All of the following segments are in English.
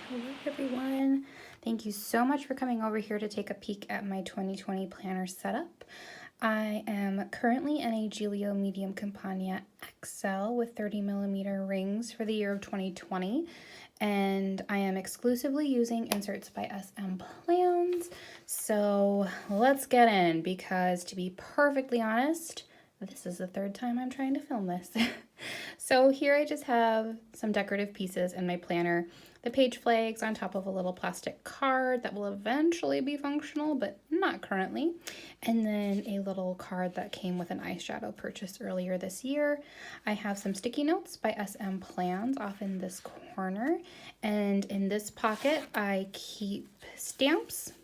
Hello everyone. Thank you so much for coming over here to take a peek at my 2020 planner setup. I am currently in a Gillio medium Compagna XL with 30mm rings for the year of 2020, and I am exclusively using inserts by SM Plans. So let's get in, because to be perfectly honest, this is the third time I'm trying to film this. So here I just have some decorative pieces in my planner. The page flags on top of a little plastic card that will eventually be functional, but not currently. And then a little card that came with an eyeshadow purchase earlier this year. I have some sticky notes by SM Plans off in this corner. And in this pocket, I keep stamps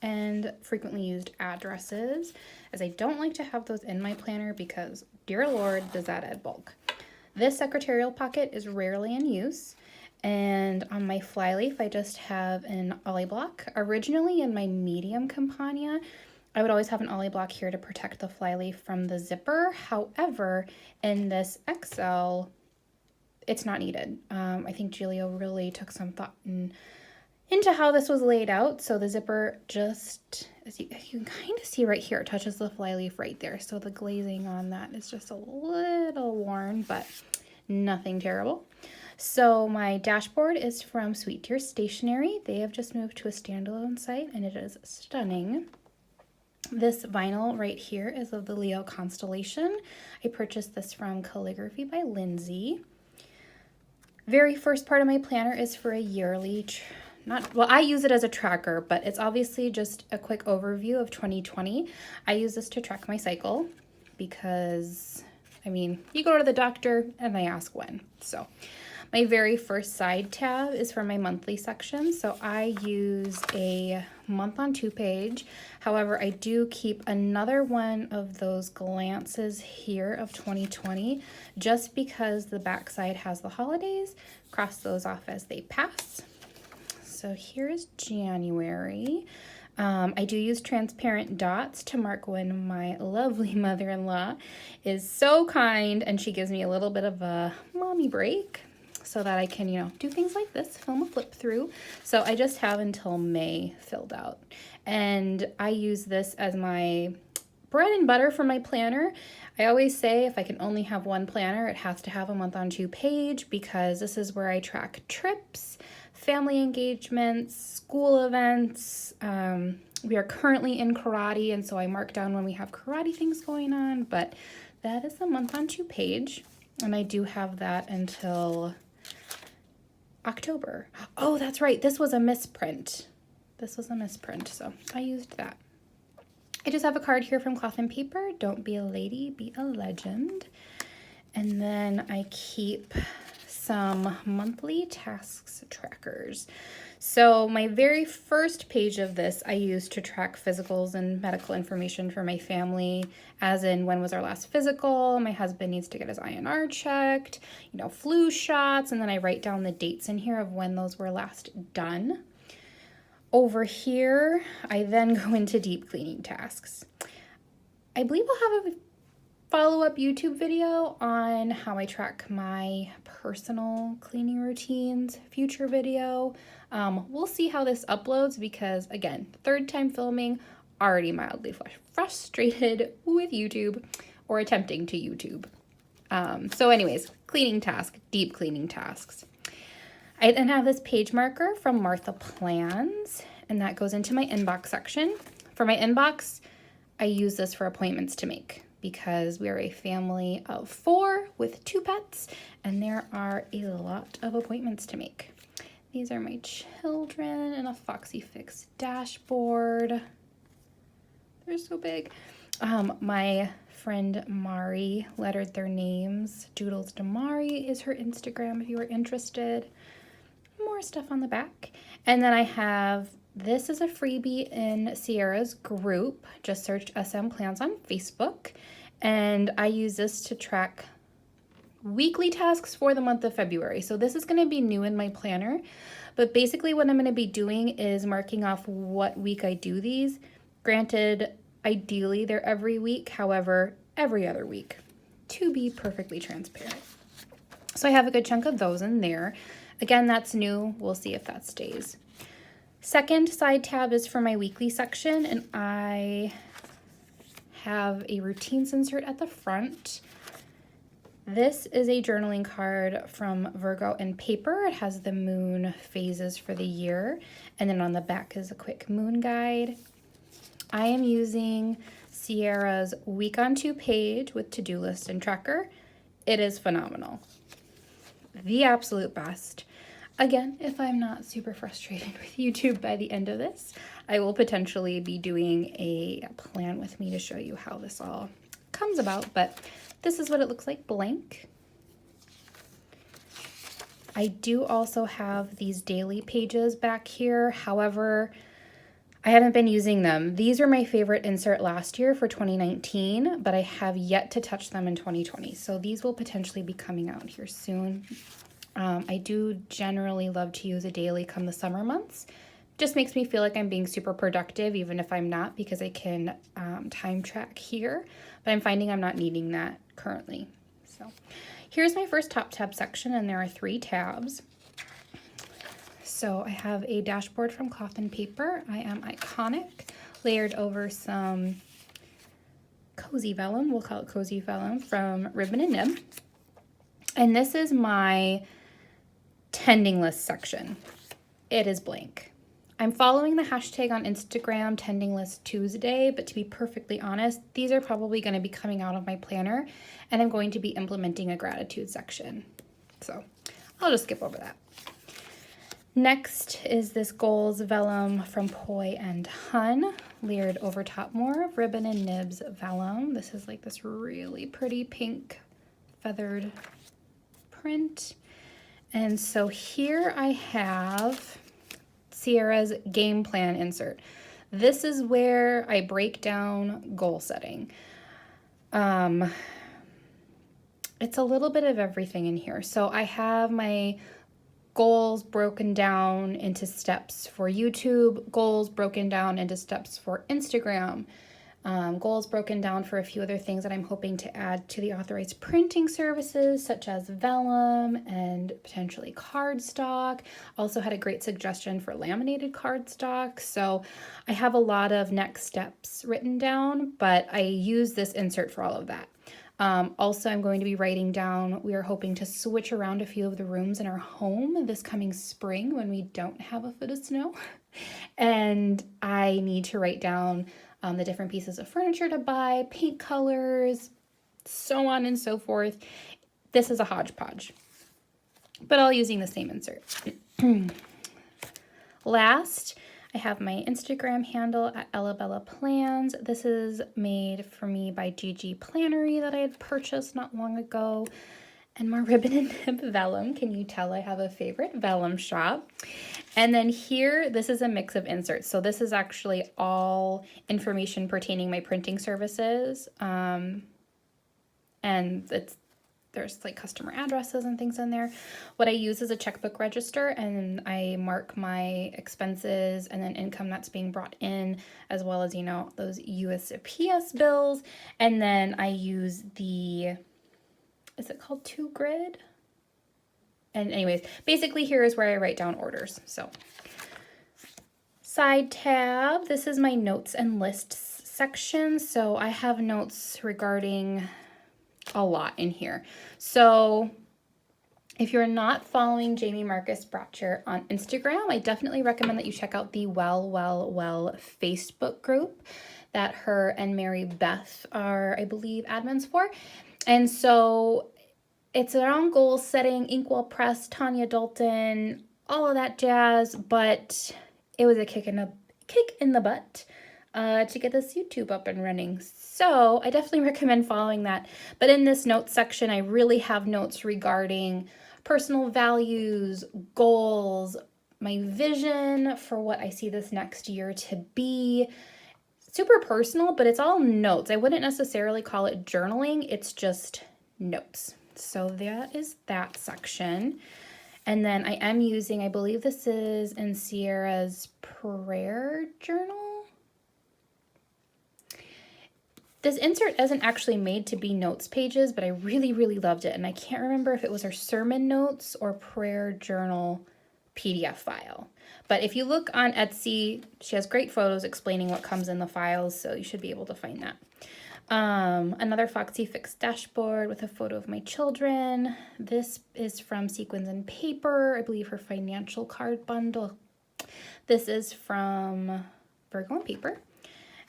and frequently used addresses, as I don't like to have those in my planner because, dear Lord, does that add bulk. This secretarial pocket is rarely in use, and on my flyleaf I just have an ollie block. Originally in my medium Compagna, I would always have an ollie block here to protect the flyleaf from the zipper. However, in this XL, it's not needed. I think Gillio really took some thought into how this was laid out. So the zipper just, as you can kind of see right here, it touches the flyleaf right there. So the glazing on that is just a little worn, but nothing terrible. So my dashboard is from Sweet Deer Stationery. They have just moved to a standalone site and it is stunning. This vinyl right here is of the Leo constellation. I purchased this from Calligraphy by Lindsay. Very first part of my planner is for a yearly I use it as a tracker, but it's obviously just a quick overview of 2020. I use this to track my cycle because, I mean, you go to the doctor and they ask when. So my very first side tab is for my monthly section. So I use a month on 2 page. However, I do keep another one of those glances here of 2020 just because the back side has the holidays. Cross those off as they pass. So here is January. I do use transparent dots to mark when my lovely mother-in-law is so kind and she gives me a little bit of a mommy break so that I can, do things like this, film a flip through. So I just have until May filled out. And I use this as my bread and butter for my planner. I always say if I can only have one planner, it has to have a month on 2 page, because this is where I track trips, family engagements, school events. We are currently in karate, and so I mark down when we have karate things going on, but that is the month on 2 page, and I do have that until October. Oh, that's right. This was a misprint. So I used that. I just have a card here from Cloth and Paper. Don't be a lady, be a legend. And then I keep some monthly tasks trackers. So my very first page of this I used to track physicals and medical information for my family, as in when was our last physical, my husband needs to get his INR checked, flu shots, and then I write down the dates in here of when those were last done. Over here, I then go into deep cleaning tasks. I believe I'll have a follow-up YouTube video on how I track my personal cleaning routines, future video. We'll see how this uploads because, again, third time filming, already mildly frustrated with YouTube or attempting to YouTube. So anyways, cleaning task, deep cleaning tasks. I then have this page marker from Martha Plans, and that goes into my inbox section. For my inbox, I use this for appointments to make because we are a family of 4 with 2 pets, and there are a lot of appointments to make. These are my children and a Foxy Fix dashboard. They're so big. My friend Mari lettered their names. Doodles to Mari is her Instagram if you are interested. More stuff on the back. And then I have, this is a freebie in Sierra's group. Just search SM Plans on Facebook. And I use this to track weekly tasks for the month of February. So this is going to be new in my planner. But basically what I'm going to be doing is marking off what week I do these. Granted, ideally they're every week. However, every other week, to be perfectly transparent. So I have a good chunk of those in there. Again, that's new. We'll see if that stays. Second side tab is for my weekly section, and I have a routines insert at the front. This is a journaling card from Virgo in paper. It has the moon phases for the year, and then on the back is a quick moon guide. I am using Sierra's Week on 2 page with to-do list and tracker. It is phenomenal. The absolute best. Again, if I'm not super frustrated with YouTube by the end of this, I will potentially be doing a plan with me to show you how this all comes about, but this is what it looks like blank. I do also have these daily pages back here. However, I haven't been using them. These are my favorite insert last year for 2019, but I have yet to touch them in 2020. So these will potentially be coming out here soon. I do generally love to use a daily come the summer months. Just makes me feel like I'm being super productive, even if I'm not, because I can time track here, but I'm finding I'm not needing that currently. So here's my first top tab section, and there are 3 tabs. So I have a dashboard from Cloth and Paper. I Am Iconic, layered over some cozy vellum. We'll call it cozy vellum from Ribbon and Nib. And this is my tending list section. It is blank. I'm following the hashtag on Instagram, Tending List Tuesday, but to be perfectly honest, these are probably going to be coming out of my planner, and I'm going to be implementing a gratitude section. So I'll just skip over that. Next is this Goals Vellum from Poi and Hun, layered over top more of Ribbon and Nib's vellum. This is like this really pretty pink feathered print. And so here I have Sierra's game plan insert. This is where I break down goal setting. It's a little bit of everything in here. So I have my goals broken down into steps for YouTube, goals broken down into steps for Instagram, goals broken down for a few other things that I'm hoping to add to the authorized printing services, such as vellum and potentially cardstock. Also had a great suggestion for laminated cardstock. So I have a lot of next steps written down, but I use this insert for all of that. Also, I'm going to be writing down, we are hoping to switch around a few of the rooms in our home this coming spring when we don't have a foot of snow. And I need to write down the different pieces of furniture to buy, paint colors, so on and so forth. This is a hodgepodge, but all using the same insert. Last, I have my Instagram handle at Ellabella Plans. This is made for me by Gigi Plannery that I had purchased not long ago. And more Ribbon and Nib vellum. Can you tell I have a favorite vellum shop? And then here, this is a mix of inserts. So this is actually all information pertaining my printing services. And there's like customer addresses and things in there. What I use is a checkbook register, and I mark my expenses and then income that's being brought in, as well as, you know, those USPS bills. And then I use the, is it called 2Grid? And anyways, basically here is where I write down orders. So side tab, this is my notes and lists section. So I have notes regarding a lot in here. So if you're not following Jamie Marcus Bratcher on Instagram, I definitely recommend that you check out the Well Facebook group that her and Mary Beth are, I believe, admins for. And so it's around goal setting, Inkwell Press, Tanya Dalton, all of that jazz, but it was a kick in the butt to get this YouTube up and running. So I definitely recommend following that. But in this notes section, I really have notes regarding personal values, goals, my vision for what I see this next year to be. Super personal, but it's all notes. I wouldn't necessarily call it journaling. It's just notes. So that is that section. And then I am using, I believe this is in Sierra's prayer journal. This insert isn't actually made to be notes pages, but I really, really loved it. And I can't remember if it was her sermon notes or prayer journal PDF file. But if you look on Etsy, she has great photos explaining what comes in the files, so you should be able to find that. Another Foxy Fix dashboard with a photo of my children. This is from Sequins and Paper, I believe her financial card bundle. This is from Virgo and Paper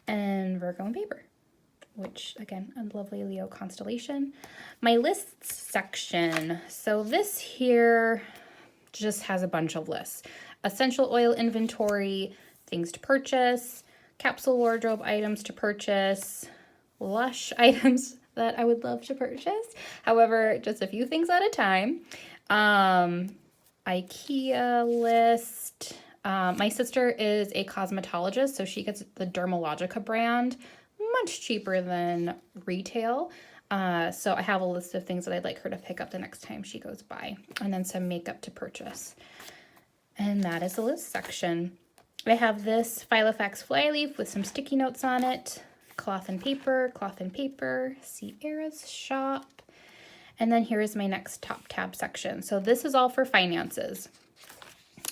and Virgo and Paper, which again, a lovely Leo constellation. My lists section. So this here just has a bunch of lists. Essential oil inventory, things to purchase, capsule wardrobe items to purchase, Lush items that I would love to purchase. However, just a few things at a time. IKEA list. My sister is a cosmetologist, so she gets the Dermalogica brand, much cheaper than retail. So I have a list of things that I'd like her to pick up the next time she goes by, and then some makeup to purchase. And that is the list section. I have this Filofax flyleaf with some sticky notes on it, cloth and paper, Sierra's shop. And then here is my next top tab section. So this is all for finances.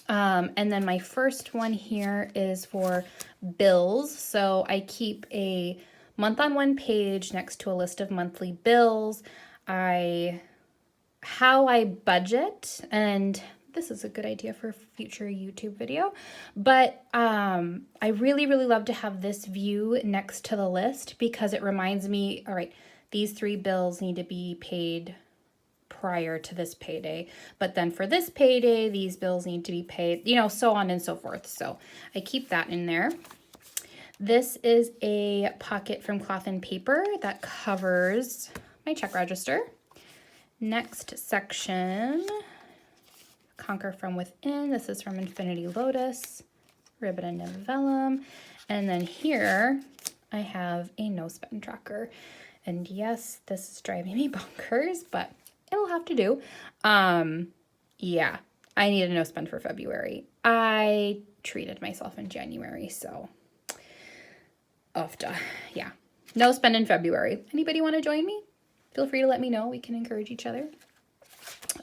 And then my first one here is for bills. So I keep a month on one page next to a list of monthly bills. How I budget, and this is a good idea for a future YouTube video, but I really, really love to have this view next to the list because it reminds me, all right, these 3 bills need to be paid prior to this payday, but then for this payday, these bills need to be paid, you know, so on and so forth. So I keep that in there. This is a pocket from Cloth and Paper that covers my check register. Next section, Conquer from Within. This is from Infinity Lotus, ribbon and nib vellum. And then here I have a no spend tracker. And yes, this is driving me bonkers, but it'll have to do. Yeah, I need a no spend for February. I treated myself in January, so yeah, no spend in February. Anybody want to join me? Feel free to let me know. We can encourage each other.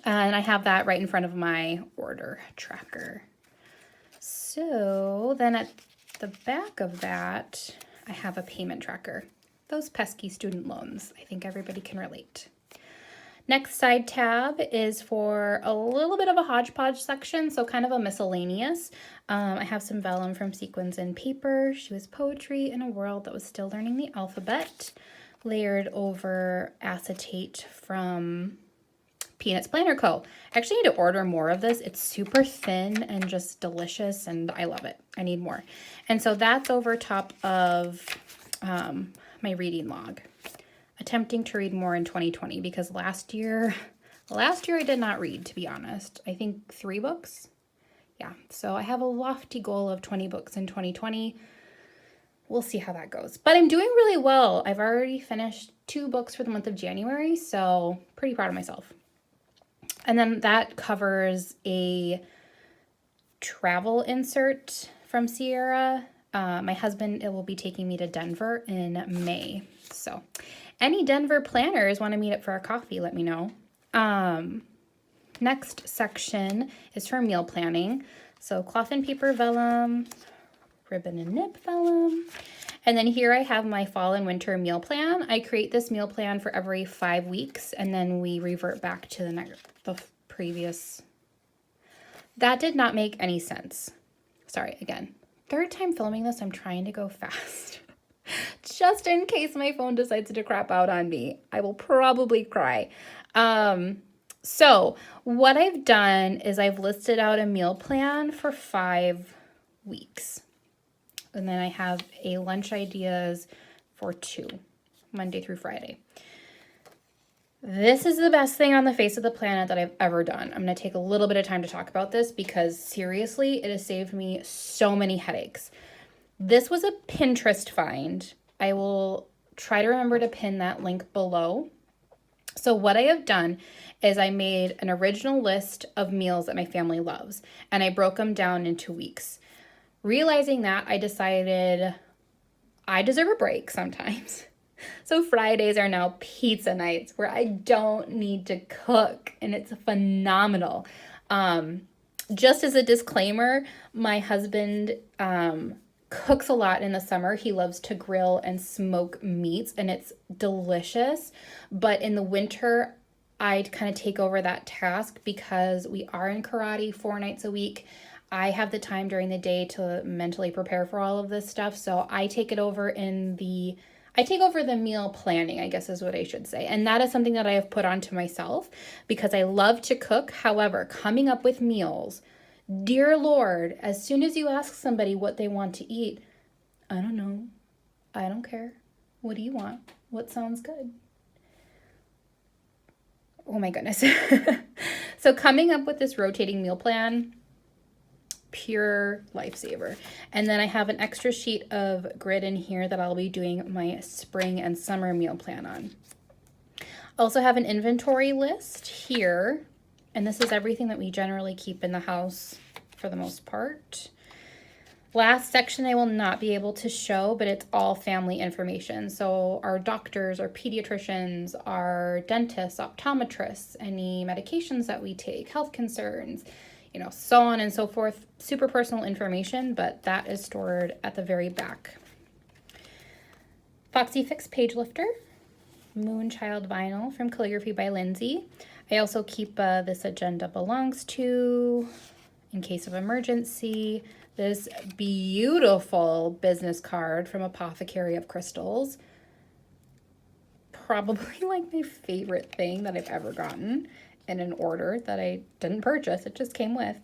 And I have that right in front of my order tracker. So then at the back of that, I have a payment tracker. Those pesky student loans. I think everybody can relate. Next side tab is for a little bit of a hodgepodge section, so kind of a miscellaneous. I have some vellum from Sequins and Paper. She was poetry in a world that was still learning the alphabet. Layered over acetate from Peanuts Planner Co. I actually need to order more of this. It's super thin and just delicious, and I love it. I need more. And so that's over top of my reading log. Attempting to read more in 2020 because last year I did not read, to be honest. I think 3 books. Yeah, so I have a lofty goal of 20 books in 2020. We'll see how that goes. But I'm doing really well. I've already finished 2 books for the month of January, so pretty proud of myself. And then that covers a travel insert from Sierra. My husband will be taking me to Denver in May. So any Denver planners want to meet up for a coffee, let me know. Next section is for meal planning. So Cloth and Paper vellum, ribbon and nib vellum. And then here I have my fall and winter meal plan. I create this meal plan for every 5 weeks, and then we revert back to the previous. That did not make any sense. Sorry, again. 3rd time filming this, I'm trying to go fast. Just in case my phone decides to crap out on me. I will probably cry. So what I've done is I've listed out a meal plan for 5 weeks. And then I have a lunch ideas for 2, Monday through Friday. This is the best thing on the face of the planet that I've ever done. I'm going to take a little bit of time to talk about this because seriously, it has saved me so many headaches. This was a Pinterest find. I will try to remember to pin that link below. So what I have done is I made an original list of meals that my family loves, and I broke them down into weeks. Realizing that, I decided I deserve a break sometimes. So Fridays are now pizza nights where I don't need to cook, and it's phenomenal. Just as a disclaimer, my husband cooks a lot in the summer. He loves to grill and smoke meats, and it's delicious. But in the winter, I'd kind of take over that task because we are in karate 4 nights a week. I have the time during the day to mentally prepare for all of this stuff. So I take over the meal planning, I guess is what I should say. And that is something that I have put onto myself because I love to cook. However, coming up with meals, dear Lord, as soon as you ask somebody what they want to eat, I don't know. I don't care. What do you want? What sounds good? Oh my goodness. So coming up with this rotating meal plan, pure lifesaver. And then I have an extra sheet of grid in here that I'll be doing my spring and summer meal plan on. I also have an inventory list here, and this is everything that we generally keep in the house for the most part. Last section I will not be able to show, but it's all family information. So our doctors, our pediatricians, our dentists, optometrists, any medications that we take, health concerns, so on and so forth. Super personal information, but that is stored at the very back. Foxy Fix Page Lifter, Moonchild Vinyl from Calligraphy by Lindsay. I also keep this Agenda Belongs To, in case of emergency. This beautiful business card from Apothecary of Crystals. Probably like my favorite thing that I've ever gotten in an order that I didn't purchase. It just came with.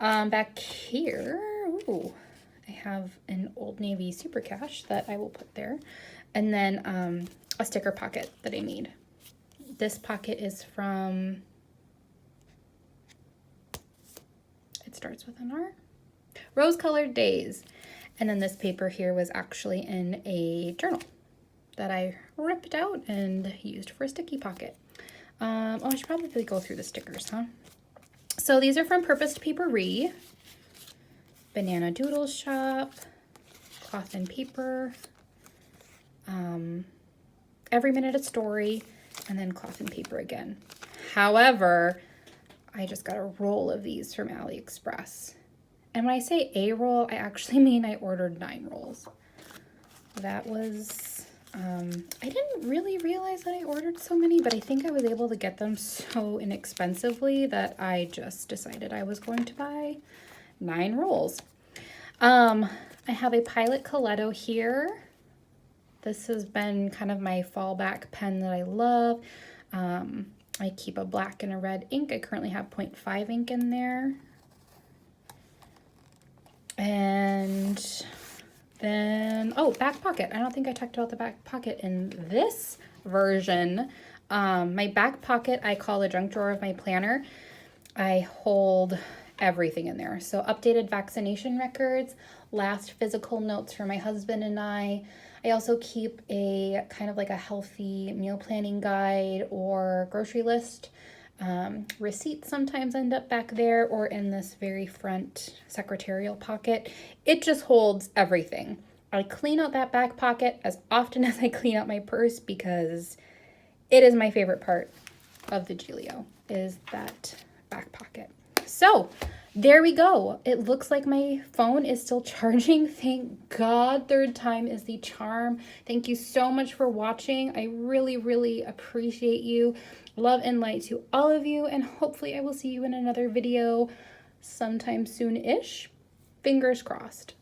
Back here, ooh, I have an Old Navy Super Cash that I will put there. And then a sticker pocket that I made. This pocket is from, it starts with an R, Rose Colored Days. And then this paper here was actually in a journal that I ripped out and used for a sticky pocket. I should probably go through the stickers, huh? So these are from Purposed Papery, Banana Doodle Shop, Cloth and Paper, Every Minute a Story, and then Cloth and Paper again. However, I just got a roll of these from AliExpress. And when I say a roll, I actually mean I ordered 9 rolls. That was, I didn't really realize that I ordered so many, but I think I was able to get them so inexpensively that I just decided I was going to buy 9 rolls. I have a Pilot Coletto here. This has been kind of my fallback pen that I love. I keep a black and a red ink. I currently have 0.5 ink in there. And then, oh, back pocket. I don't think I talked about the back pocket in this version. My back pocket, I call the junk drawer of my planner. I hold everything in there. So updated vaccination records, last physical notes for my husband and I. I also keep a kind of like a healthy meal planning guide or grocery list. Receipts sometimes end up back there or in this very front secretarial pocket. It just holds everything. I clean out that back pocket as often as I clean out my purse because it is my favorite part of the Gillio, is that back pocket. So there we go. It looks like my phone is still charging. Thank God, 3rd time is the charm. Thank you so much for watching. I really, really appreciate you. Love and light to all of you, and hopefully I will see you in another video sometime soon-ish. Fingers crossed.